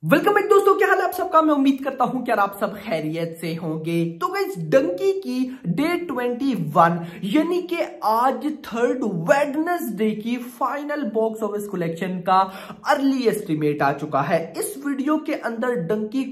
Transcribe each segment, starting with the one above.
Welcome back दोस्तों, क्या हाल है आप सबका। मैं उम्मीद करता हूं कि आप सब खैरियत से होंगे। तो गाइस, डंकी की डे 21 यानी कि आज थर्ड वेडनेसडे की फाइनल बॉक्स ऑफिस कलेक्शन का अर्ली एस्टिमेट आ चुका है। इस वीडियो के अंदर डंकी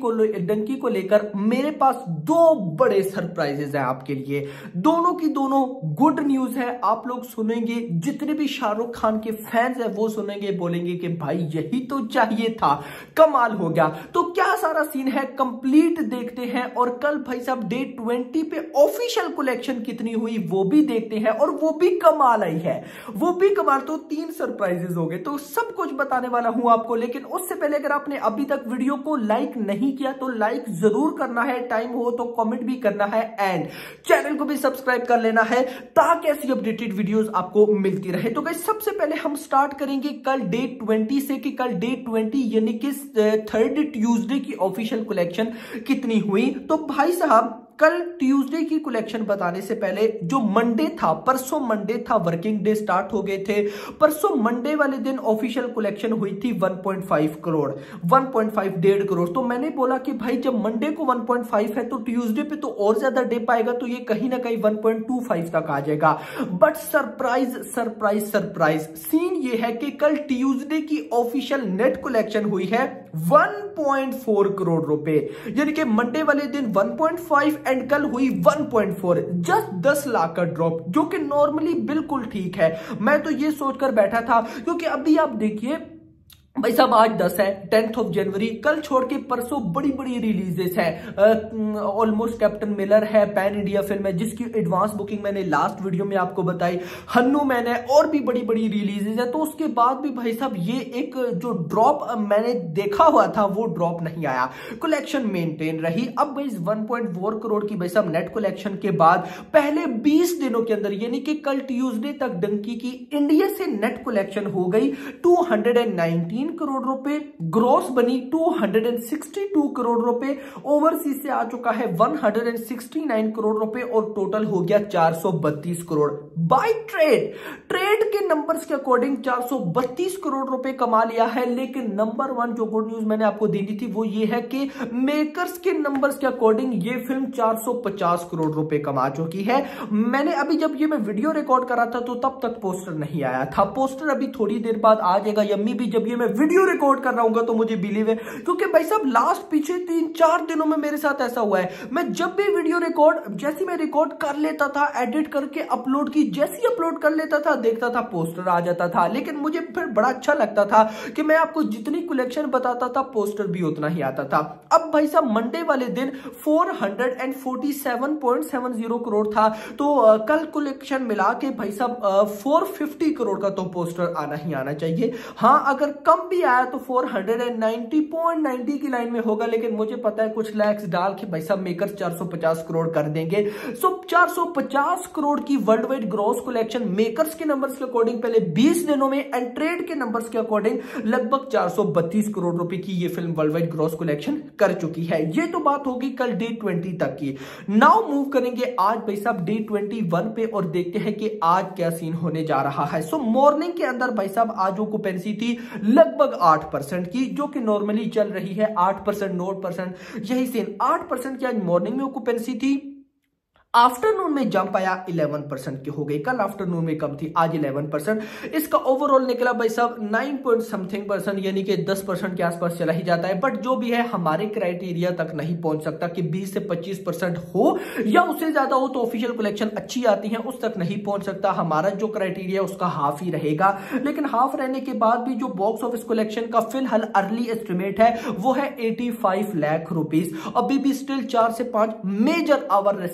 को लेकर मेरे पास दो बड़े सरप्राइजेस हैं आपके लिए। दोनों की दोनों गुड न्यूज है। आप लोग सुनेंगे, जितने भी शाहरुख खान के फैंस हैं वो सुनेंगे, बोलेंगे कि भाई यही तो चाहिए था, कमाल हो गया। तो क्या सारा सीन है कंप्लीट देखते हैं, और कल भाई साहब डे 20 पे ऑफिशियल कलेक्शन कितनी हुई वो भी देखते हैं, और वो भी कमाल आई है, वो भी कमाल। तो तीन सरप्राइजेस हो गए, तो सब कुछ बताने वाला हूं आपको। लेकिन उससे पहले अगर आपने अभी तक वीडियो को लाइक नहीं किया तो लाइक जरूर करना है, टाइम हो तो कमेंट भी करना है, एंड चैनल को भी सब्सक्राइब कर लेना है ताकि ऐसी अपडेटेड वीडियोस आपको मिलती रहे। तो गाइस, सबसे पहले हम स्टार्ट करेंगे कल डे 20 से, कि कल डे 20 यानी कि थर्ड ट्यूसडे की ऑफिशियल कलेक्शन कितनी हुई। तो भाई साहब, कल ट्यूसडे की कलेक्शन बताने से पहले जो मंडे था, परसों मंडे था, वर्किंग डे स्टार्ट हो गए थे। परसों मंडे वाले दिन ऑफिशियल कलेक्शन हुई थी 1.5 करोड़, 1.5 करोड़। तो मैंने बोला कि भाई जब मंडे को 1.5 है तो ट्यूसडे पे तो और ज्यादा डे पाएगा, तो ये कहीं ना कहीं 1.25 तक आ जाएगा। But surprise surprise surprise scene ये है कि कल ट्यूसडे की ऑफिशियल नेट कलेक्शन हुई है 1.4 करोड़ रुपए, यानी कि मंडे वाले दिन 1.5 एंड कल हुई 1.4, जस्ट 10 लाख का ड्रॉप, जो कि नॉर्मली बिल्कुल ठीक है। मैं तो ये सोचकर बैठा था, क्योंकि अभी आप देखिए भाई साहब, आज 10 है, 10th ऑफ जनवरी, कल छोड़ के परसों बड़ी बड़ी रिलीजेस है। ऑलमोस्ट कैप्टन मिलर है, पैन इंडिया फिल्म है जिसकी एडवांस बुकिंग मैंने लास्ट वीडियो में आपको बताई, हन्नू मैन है, और भी बड़ी बड़ी रिलीजेस है। तो उसके बाद भी भाई साहब ये एक जो ड्रॉप मैंने देखा हुआ था वो ड्रॉप नहीं आया, कलेक्शन मेंटेन रही। अब भाई 1.4 करोड़ की भाई साहब नेट कलेक्शन के बाद पहले 20 दिनों के अंदर, यानी कि कल ट्यूसडे तक डंकी की इंडिया से नेट कलेक्शन हो गई 219 करोड़ रुपए, ग्रॉस बनी 262 करोड़ रुपए, ओवरसीज से आ चुका है 169 करोड़ रुपए, और टोटल हो गया 432 करोड़। बाय ट्रेड के नंबर्स के अकॉर्डिंग 432 करोड़ रुपए कमा लिया है। लेकिन नंबर वन जो गुड न्यूज मैंने आपको देनी थी वो ये है कि मेकर्स के नंबर्स के अकॉर्डिंग ये फिल्म 450 करोड़ रुपए कमा चुकी है। मैंने अभी जब ये मैं वीडियो रिकॉर्ड कर रहा था तो तब तक पोस्टर नहीं आया था, पोस्टर अभी थोड़ी देर बाद आ जाएगा। यम्मी भी जब ये मैं वीडियो रिकॉर्ड कर रहा हूं तो मुझे बिलीव है, क्योंकि भाई साहब लास्ट पीछे 3-4 दिनों में मेरे साथ ऐसा हुआ है। मैं जब भी वीडियो रिकॉर्ड, जैसे मैं रिकॉर्ड कर लेता था, एडिट करके अपलोड की, जैसे ही अपलोड कर लेता था देखता था पोस्टर आ जाता था। लेकिन मुझे फिर बड़ा अच्छा लगता था कि मैं आपको जितनी कलेक्शन बताता था पोस्टर भी उतना ही आता था। अब भाई साहब मंडे वाले दिन 447.70 करोड़ था, तो कल कलेक्शन मिला के भाई साहब 450 करोड़ का तो पोस्टर आना ही आना चाहिए। हाँ, अगर कम भी आया तो 490.90 की लाइन में होगा, लेकिन मुझे पता है कुछ लैक्स डाल के भाई साहब मेकर 450 करोड़ कर देंगे। सो 450 करोड़ की world wide gross collection makers के नंबर्स के अकॉर्डिंग पहले 20 दिनों में, एंड ट्रेड के नंबर्स के अकॉर्डिंग लगभग 432 करोड़ रुपए की ये film world wide gross collection कर चुकी है। ये तो बात होगी कल डे 20 तक की। नाउ मूव करेंगे आज भाई साहब डे 21 पे, और देखते हैं कि आज क्या सीन होने जा रहा है। सो मॉर्निंग के अंदर भाई साहब आज ऑक्यूपेंसी थी लगभग 8% की, जो कि नॉर्मली चल रही है 8%, 9%, यही सेम 8% की आज मॉर्निंग में ऑक्यूपेंसी थी। आफ्टरनून में जंप आया 11% की हो गई, कल आफ्टरनून में कम थी, आज 11%। इसका ओवरऑल निकला भाई साहब 9.something%, यानी कि 10% के आसपास चला ही जाता है। बट जो भी है हमारे क्राइटेरिया तक नहीं पहुंच सकता कि 20 से 25% हो या उससे ज्यादा हो तो ऑफिशियल कलेक्शन अच्छी आती है, उस तक नहीं पहुंच सकता। हमारा जो क्राइटेरिया उसका हाफ ही रहेगा। लेकिन हाफ रहने के बाद भी जो बॉक्स ऑफिस कलेक्शन का फिलहाल अर्ली एस्टिमेट है वो है 85 लाख रुपीज। अभी भी स्टिल 4 से 5 मेजर आवर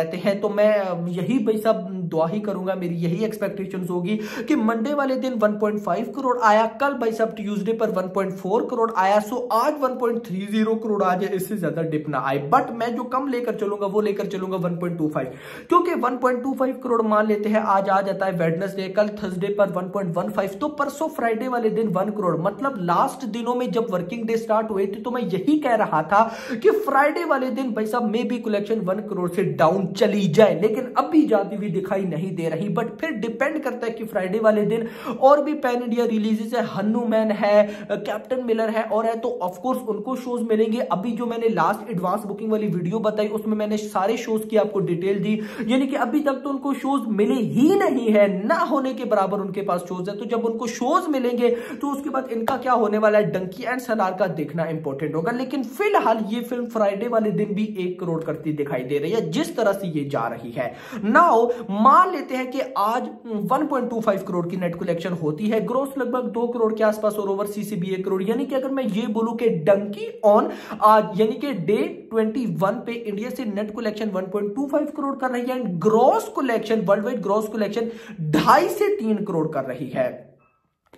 हैं, तो मैं यही भाई साहब दुआ ही करूंगा, मेरी यही एक्सपेक्टेशंस होगी कि मंडे वाले दिन 1.5 करोड़ आया, कल भाई साहब ट्यूसडे पर 1.4 करोड़ आया, सो आज 1.30 करोड़ आ जाए, इससे ज्यादा डिप ना आए। बट मैं जो कम लेकर चलूंगा वो लेकर चलूंगा 1.25, क्योंकि 1.25 करोड़ मान लेते हैं। आज आ जाता है वेडनेसडे, कल थर्सडे पर 1.15, तो परसों फ्राइडे वाले दिन 1 करोड़। मतलब लास्ट दिनों में जब वर्किंग डे स्टार्ट हुए थे तो मैं यही कह रहा था कि फ्राइडे वाले दिन भाई साहब मे बी कलेक्शन 1 करोड़ से डाउन चली जाए, लेकिन अभी जाती हुई दिखाई दिखाई नहीं दे रही, बट फिर डिपेंड करता है कि फ्राइडे वाले दिन और भी पैन इंडिया रिलीजेस है, हनुमान है, कैप्टन मिलर है और है, तो ऑफकोर्स उनको शोज मिलेंगे। अभी जो मैंने लास्ट एडवांस बुकिंग वाली वीडियो बताई उसमें मैंने सारे शोज की आपको डिटेल दी, यानी कि अभी तक तो उनको शोज मिले ही नहीं है, ना होने के बराबर उनके पास शोज है। तो जब उनको शोज मिलेंगे तो उसके बाद इनका क्या होने वाला है, डंकी एंड सलार का देखना इंपॉर्टेंट होगा। लेकिन फिलहाल ये फिल्म फ्राइडे वाले दिन भी 1 करोड़ करती दिखाई दे रही है जिस तरह से ये जा रही है। नाउ मान लेते हैं कि आज 1.25 करोड़ की नेट कलेक्शन होती है, ग्रोस लगभग 2 करोड़ के आसपास और ओवरसीज से भी 1 करोड़, यानी कि अगर मैं ये बोलूं कि डंकी ऑन आज यानी कि डे 21 पे इंडिया से नेट कलेक्शन 1.25 करोड़ कर रही है and gross collection world wide gross collection 2.5 से 3 करोड़ कर रही है।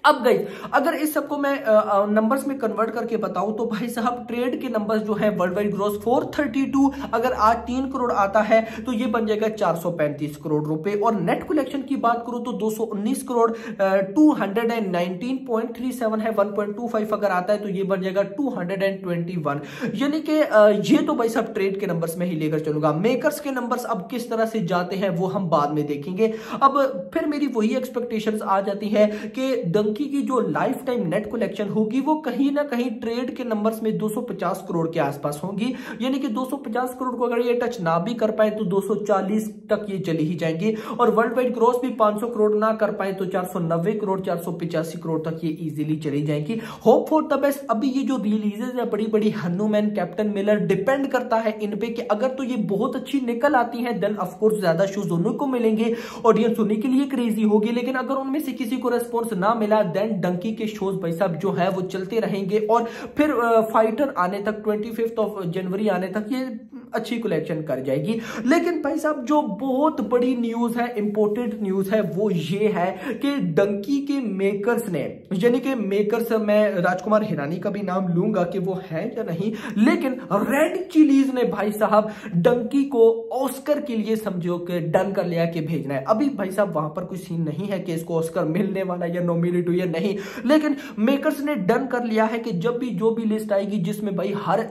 अब गई अगर इस सबको मैं नंबर्स में कन्वर्ट करके बताऊं तो भाई साहब ट्रेड के नंबर्स जो है वर्ल्ड वाइड ग्रोस 432, अगर आज 3 करोड़ आता है तो ये बन जाएगा 435 करोड़ रुपए, और नेट कलेक्शन की बात करूं तो 219 करोड़ 219.37 है, 1.25 अगर आता है तो ये बन जाएगा 221, यानी कि ये तो भाई साहब ट्रेड के नंबर्स में ही लेकर चलूंगा। मेकर्स के नंबर्स अब किस तरह से जाते हैं वो हम बाद में देखेंगे। अब फिर मेरी वही एक्सपेक्टेशंस आ जाती है कि डंकी की जो लाइफ टाइम नेट कलेक्शन होगी वो कहीं ना कहीं ट्रेड के नंबर्स में 250 करोड़ के आसपास होगी, यानी कि 250 करोड़ को अगर ये टच ना भी कर पाए तो 240 तक ये चली ही जाएंगी, और वर्ल्ड वाइड ग्रोस भी 500 करोड़ ना कर पाए तो 490 करोड़ 485 करोड़ तक ये इजीली चली जाएंगी। Hope for the best. अभी ये जो रिलीजेस है बड़ी बड़ी हनुमान, कैप्टन मिलर, डिपेंड करता है इन पे कि अगर तो ये बहुत अच्छी निकल आती है देन ऑफ कोर्स ज्यादा शोज उन्हीं को मिलेंगे, ऑडियंस उन्हीं के लिए क्रेजी होगी। लेकिन अगर उनमें से किसी को रेस्पॉन्स ना मिला देन डंकी के शोज भाई साहब जो है वो चलते रहेंगे, और फिर फाइटर आने तक 25 जनवरी आने तक ये अच्छी कलेक्शन कर जाएगी। लेकिन भाई साहब जो बहुत बड़ी न्यूज है, इंपॉर्टेंट न्यूज है, वो ये है कि डंकी के मेकर्स ने, यानी कि मेकर्स मैं राजकुमार हिरानी का भी नाम लूंगा कि वो है या नहीं, लेकिन रेड चिलीज ने भाई साहब डंकी को ऑस्कर के लिए समझो कि डन कर लिया कि भेजना है। अभी भाई साहब वहां पर कोई सीन नहीं है कि इसको ऑस्कर मिलने वाला या नॉमिनेट हुई या नहीं, लेकिन मेकर्स ने डन कर लिया है कि जब भी जो भी लिस्ट आएगी जिसमें भाई हर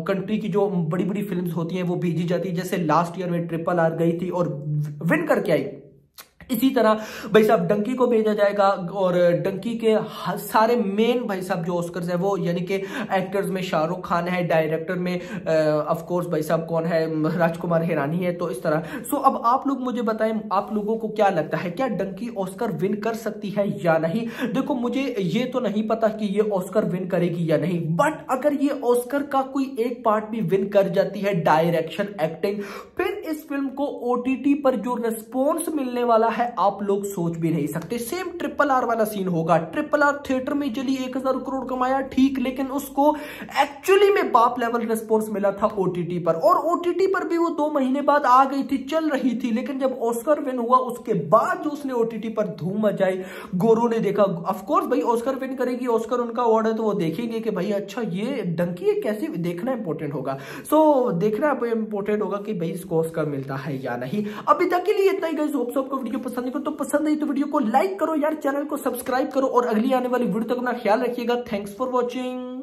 कंट्री की जो बड़ी बड़ी फिल्म्स होती हैं वो भेजी जाती है, जैसे लास्ट ईयर में RRR गई थी और विन करके आई, इसी तरह भाई साहब डंकी को भेजा जाएगा। और डंकी के सारे मेन भाई साहब जो ऑस्कर्स है वो, यानी कि एक्टर्स में शाहरुख खान है, डायरेक्टर में ऑफ कोर्स भाई साहब कौन है, राजकुमार हिरानी है। तो इस तरह सो अब आप लोग मुझे बताएं, आप लोगों को क्या लगता है, क्या डंकी ऑस्कर विन कर सकती है या नहीं? देखो मुझे ये तो नहीं पता कि ये ऑस्कर विन करेगी या नहीं, बट अगर ये ऑस्कर का कोई एक पार्ट भी विन कर जाती है, डायरेक्शन, एक्टिंग, फिर इस फिल्म को OTT पर जो रेस्पॉन्स मिलने वाला है आप लोग सोच भी नहीं सकते। सेम RRR वाला सीन होगा। RRR थिएटर में चली 1000 करोड़ कमाया ठीक, लेकिन उसको एक्चुअली में बाप लेवल रिस्पॉन्स मिला था OTT पर, और OTT पर भी वो 2 महीने बाद आ गई थी, चल रही थी। लेकिन जब ऑस्कर विन हुआ उसके बाद जो उसने OTT पर धूम मचाई, गोरों ने देखा। ऑफ कोर्स भाई ऑस्कर विन करेगी, ऑस्कर उनका अवार्ड है तो वो देखेंगे कि भाई अच्छा ये डंकी है, कैसे देखना इंपॉर्टेंट होगा। सो देखना इंपॉर्टेंट होगा कि भाई इसको ऑस्कर मिलता है या नहीं। अभी तक के लिए इतना ही गाइस, होप सो आपको वीडियो पसंद है तो पसंद आई तो वीडियो को लाइक करो यार, चैनल को सब्सक्राइब करो और अगली आने वाली वीडियो तक अपना ख्याल रखिएगा। Thanks for watching.